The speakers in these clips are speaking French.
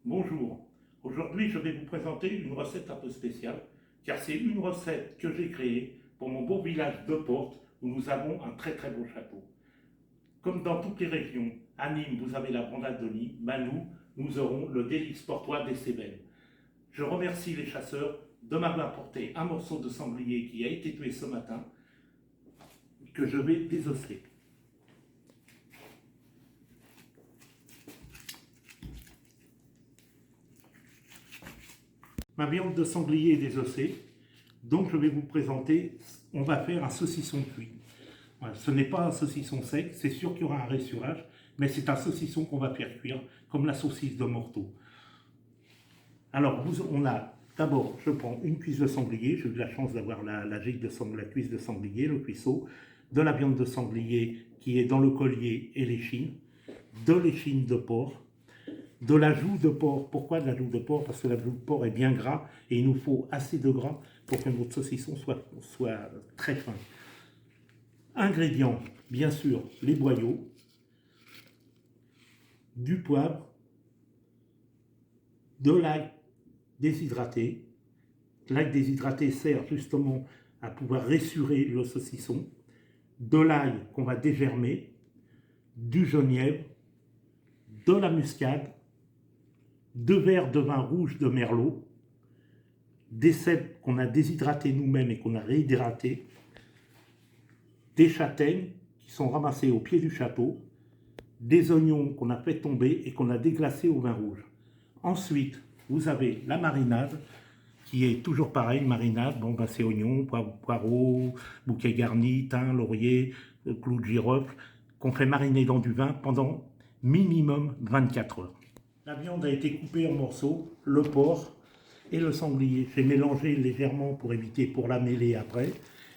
Bonjour, aujourd'hui je vais vous présenter une recette un peu spéciale, car c'est une recette que j'ai créée pour mon beau village de Portes, où nous avons un très très beau château. Comme dans toutes les régions, à Nîmes vous avez la brandade de Nîmes, nous aurons le délice portois des Cévennes. Je remercie les chasseurs de m'avoir apporté un morceau de sanglier qui a été tué ce matin, que je vais désosser. Ma viande de sanglier est désossée, donc je vais vous présenter, on va faire un saucisson cuit. Voilà, ce n'est pas un saucisson sec, c'est sûr qu'il y aura un ressurage, mais c'est un saucisson qu'on va faire cuire, comme la saucisse de morteau. Alors, on a d'abord, je prends une cuisse de sanglier, j'ai eu de la chance d'avoir la gigue de sanglier, la cuisse de sanglier, le cuisseau, de la viande de sanglier qui est dans le collier et l'échine, de l'échine de porc, de la joue de porc. Pourquoi de la joue de porc? Parce que la joue de porc est bien gras et il nous faut assez de gras pour que notre saucisson soit très fin. Ingrédients, bien sûr, les boyaux, du poivre, de l'ail déshydraté. L'ail déshydraté sert justement à pouvoir ressurer le saucisson. De l'ail qu'on va dégermer, du genièvre, de la muscade, 2 verres de vin rouge de merlot, des cèpes qu'on a déshydratés nous-mêmes et qu'on a réhydratés, des châtaignes qui sont ramassées au pied du château, des oignons qu'on a fait tomber et qu'on a déglacés au vin rouge. Ensuite, vous avez la marinade qui est toujours pareil, marinade, bon ben c'est oignons, poireaux, bouquet garni, thym, laurier, clous de girofle, qu'on fait mariner dans du vin pendant minimum 24 heures. La viande a été coupée en morceaux, le porc et le sanglier. J'ai mélangé légèrement pour la mêler après.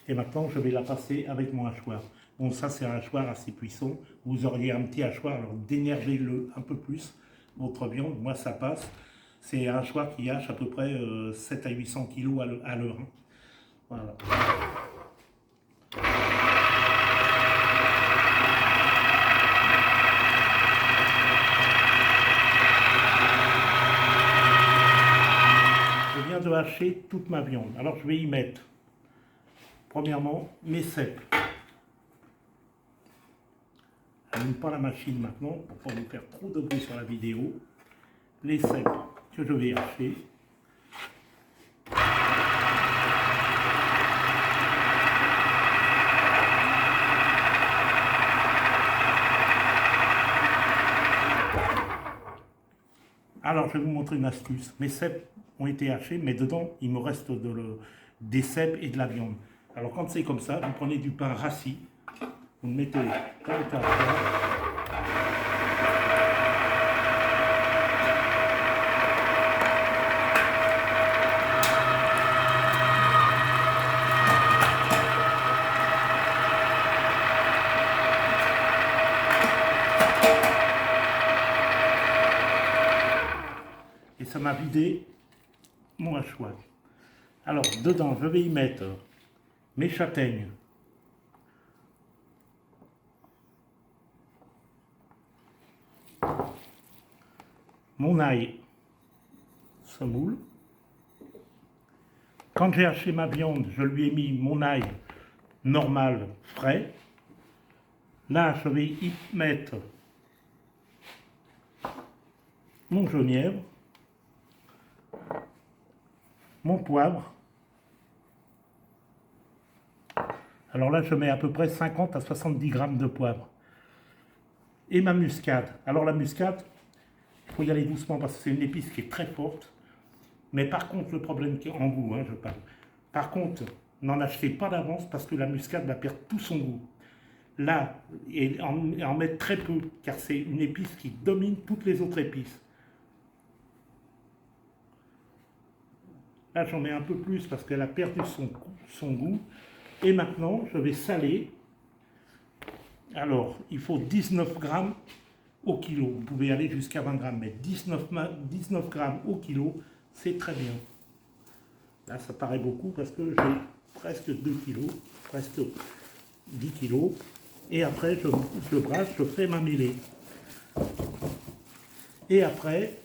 Et maintenant, je vais la passer avec mon hachoir. Bon, ça, c'est un hachoir assez puissant. Vous auriez un petit hachoir, alors d'énerver-le un peu plus, votre viande. Moi, ça passe. C'est un hachoir qui hache à peu près 7 à 800 kg à l'heure. Voilà. Je viens de hacher toute ma viande. Alors, je vais y mettre, premièrement, mes cèpes. Je n'allume pas la machine maintenant pour ne pas vous faire trop de bruit sur la vidéo. Les cèpes que je vais hacher. Alors, je vais vous montrer une astuce. Mes cèpes ont été hachés, mais dedans, il me reste des cèpes et de la viande. Alors, quand c'est comme ça, vous prenez du pain rassis, vous le mettez dans le tapoir. Et ça m'a vidé mon hachoir. Alors, dedans, je vais y mettre mes châtaignes, mon ail semoule. Quand j'ai haché ma viande, je lui ai mis mon ail normal frais. Là, je vais y mettre mon genièvre, mon poivre. Alors là, je mets à peu près 50 à 70 grammes de poivre. Et ma muscade. Alors la muscade, il faut y aller doucement parce que c'est une épice qui est très forte. Mais par contre, le problème qui est en goût, je parle. Par contre, n'en achetez pas d'avance parce que la muscade va perdre tout son goût. Là, et en mettre très peu, car c'est une épice qui domine toutes les autres épices. Là, j'en mets un peu plus parce qu'elle a perdu son goût. Et maintenant, je vais saler. Alors, il faut 19 grammes au kilo. Vous pouvez aller jusqu'à 20 grammes, mais 19 grammes au kilo, c'est très bien. Là, ça paraît beaucoup parce que j'ai presque 2 kilos, presque 10 kilos. Et après, je brasse, je fais ma mêlée. Et après,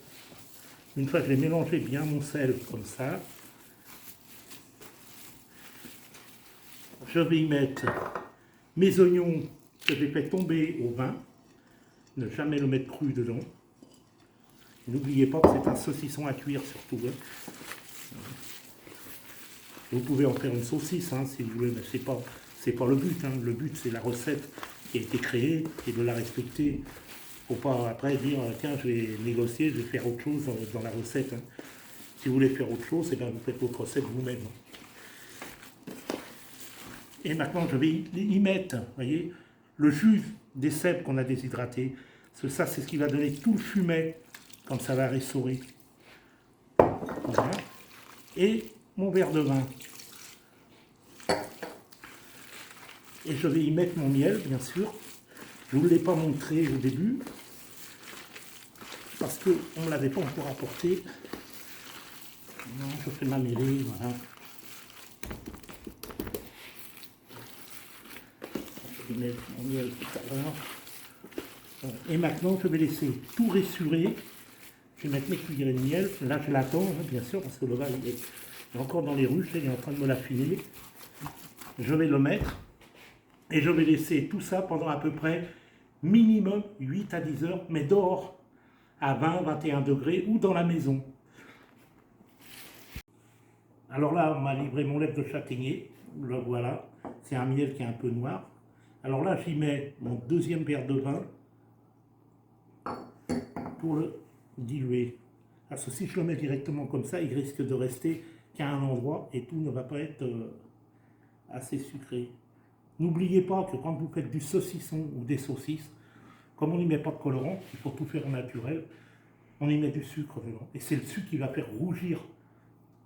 Une fois que j'ai mélangé bien mon sel comme ça, je vais y mettre mes oignons que j'ai fait tomber au vin. Ne jamais le mettre cru dedans. N'oubliez pas que c'est un saucisson à cuire surtout. Hein. Vous pouvez en faire une saucisse hein, si vous voulez, mais c'est pas le but. Hein. Le but c'est la recette qui a été créée et de la respecter. Faut pas après dire tiens je vais négocier, je vais faire autre chose dans la recette. Hein. Si vous voulez faire autre chose, eh bien, vous faites votre recette vous-même. Et maintenant je vais y mettre, voyez, le jus des cèpes qu'on a déshydraté. Parce que ça c'est ce qui va donner tout le fumet quand ça va restaurer. Voilà. Et mon verre de vin. Et je vais y mettre mon miel, bien sûr. Je ne vous l'ai pas montré au début, parce qu'on ne me l'avait pas encore apporté. Non, je fais ma mêlée, voilà. Je vais mettre mon miel tout à l'heure. Et maintenant, je vais laisser tout ressurer. Je vais mettre mes cuillerées de miel. Là, je l'attends, hein, bien sûr, parce que le vin il est encore dans les ruches, il est en train de me l'affiner. Je vais le mettre et je vais laisser tout ça pendant à peu près minimum 8 à 10 heures, mais dehors, à 20-21 degrés ou dans la maison. Alors là, on m'a livré mon lait de châtaignier. Le voilà. C'est un miel qui est un peu noir. Alors là, j'y mets mon deuxième verre de vin pour le diluer. Parce que si je le mets directement comme ça, il risque de rester qu'à un endroit et tout ne va pas être assez sucré. N'oubliez pas que quand vous faites du saucisson ou des saucisses, comme on n'y met pas de colorant, il faut tout faire au naturel, on y met du sucre dedans. Et c'est le sucre qui va faire rougir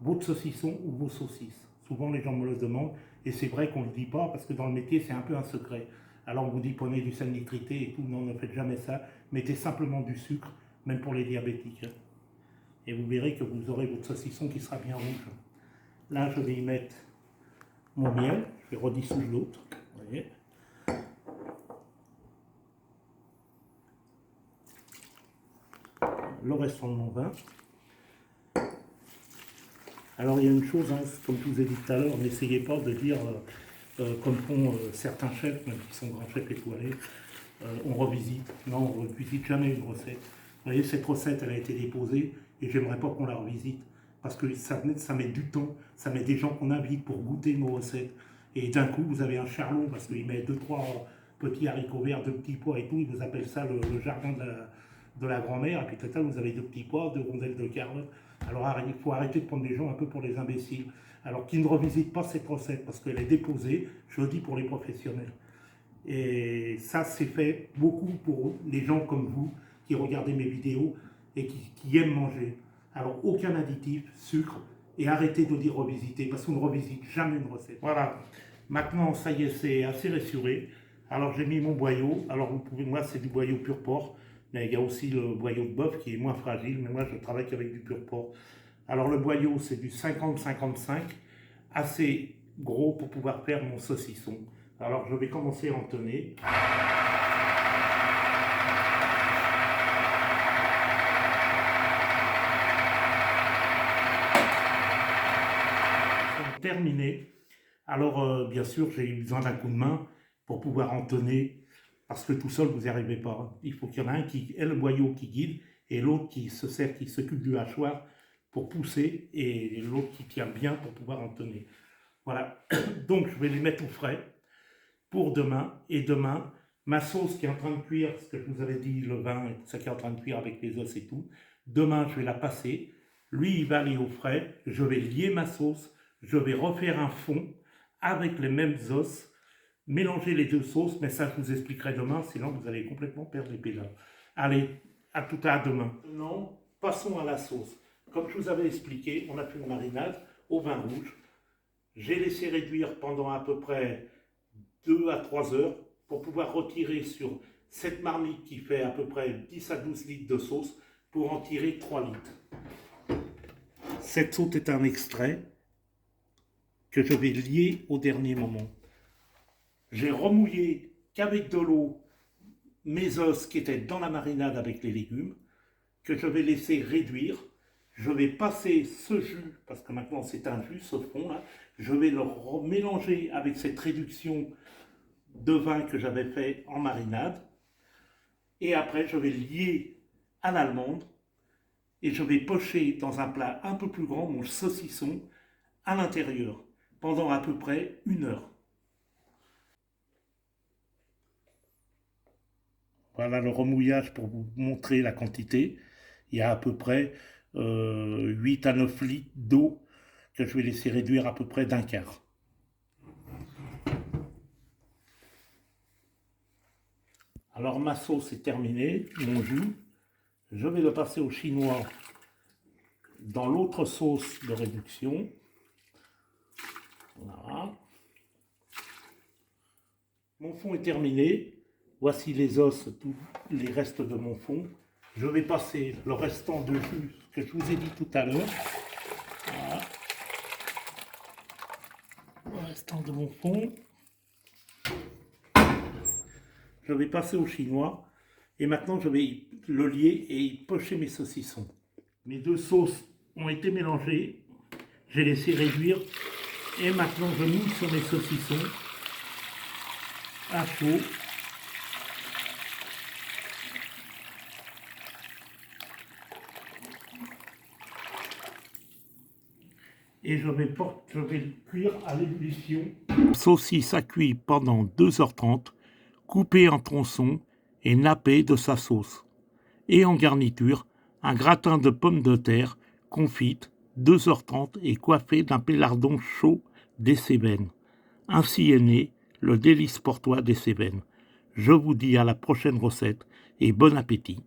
votre saucisson ou vos saucisses. Souvent les gens me le demandent et c'est vrai qu'on ne le dit pas parce que dans le métier c'est un peu un secret. Alors on vous dit prenez du sel nitrité et tout, non ne faites jamais ça, mettez simplement du sucre, même pour les diabétiques. Et vous verrez que vous aurez votre saucisson qui sera bien rouge. Là je vais y mettre mon miel, je vais redissoudre l'autre, vous voyez. Le restant de mon vin. Alors il y a une chose, hein, comme je vous ai dit tout à l'heure, n'essayez pas de dire, comme font certains chefs, même qui sont grands chefs étoilés, on revisite. Non, on ne revisite jamais une recette. Vous voyez, cette recette, elle a été déposée et j'aimerais pas qu'on la revisite. Parce que ça met du temps, ça met des gens qu'on invite pour goûter nos recettes. Et d'un coup, vous avez un charlot, parce qu'il met 2-3 petits haricots verts, 2 petits pois et tout, ils vous appellent ça le jardin de la grand-mère, et puis total, vous avez 2 petits pois, 2 rondelles de carottes. Alors il faut arrêter de prendre des gens un peu pour les imbéciles. Alors qu'ils ne revisitent pas cette recette, parce qu'elle est déposée, je le dis pour les professionnels. Et ça, c'est fait beaucoup pour les gens comme vous, qui regardez mes vidéos et qui aiment manger. Alors aucun additif, sucre, et arrêtez de dire revisiter, parce qu'on ne revisite jamais une recette. Voilà, maintenant ça y est, c'est assez ressuré. Alors j'ai mis mon boyau, alors vous pouvez, moi c'est du boyau pur porc, mais il y a aussi le boyau de bœuf qui est moins fragile, mais moi je travaille qu'avec du pur porc. Alors le boyau c'est du 50-55, assez gros pour pouvoir faire mon saucisson. Alors je vais commencer à entonner. Terminé. Alors bien sûr j'ai eu besoin d'un coup de main pour pouvoir entonner, parce que tout seul vous n'y arrivez pas. Il faut qu'il y en ait un qui ait le boyau qui guide et l'autre qui s'occupe du hachoir pour pousser et l'autre qui tient bien pour pouvoir entonner. Voilà, donc je vais les mettre au frais pour demain. Et demain, ma sauce qui est en train de cuire, ce que je vous avais dit, le vin et tout ça qui est en train de cuire avec les os et tout, demain je vais la passer, lui il va aller au frais, je vais lier ma sauce, je vais refaire un fond avec les mêmes os, mélanger les deux sauces, mais ça je vous expliquerai demain, sinon vous allez complètement perdre les pédales. Allez, à tout à demain. Maintenant, passons à la sauce. Comme je vous avais expliqué, on a fait une marinade au vin rouge. J'ai laissé réduire pendant à peu près 2 à 3 heures pour pouvoir retirer sur cette marmite qui fait à peu près 10 à 12 litres de sauce pour en tirer 3 litres. Cette sauce est un extrait que je vais lier au dernier moment. J'ai remouillé qu'avec de l'eau mes os qui étaient dans la marinade avec les légumes, que je vais laisser réduire. Je vais passer ce jus, parce que maintenant c'est un jus, ce fond là, je vais le mélanger avec cette réduction de vin que j'avais fait en marinade. Et après, je vais lier à l'allemande et je vais pocher dans un plat un peu plus grand mon saucisson à l'intérieur pendant à peu près 1 heure. Voilà le remouillage pour vous montrer la quantité. Il y a à peu près 8 à 9 litres d'eau que je vais laisser réduire à peu près d'un quart. Alors ma sauce est terminée, mon jus. Je vais le passer au chinois dans l'autre sauce de réduction. Voilà. Mon fond est terminé. Voici les os, tous les restes de mon fond. Je vais passer le restant de jus que je vous ai dit tout à l'heure. Voilà. Le restant de mon fond. Je vais passer au chinois. Et maintenant, je vais le lier et y pocher mes saucissons. Mes deux sauces ont été mélangées. J'ai laissé réduire. Et maintenant, je moule sur mes saucissons à chaud. Et je vais cuire à l'ébullition. Saucisse à cuire pendant 2h30, coupée en tronçons et nappée de sa sauce. Et en garniture, un gratin de pommes de terre confites 2h30 et coiffé d'un pélardon chaud des Cévennes. Ainsi est né le délice portois des Cévennes. Je vous dis à la prochaine recette et bon appétit.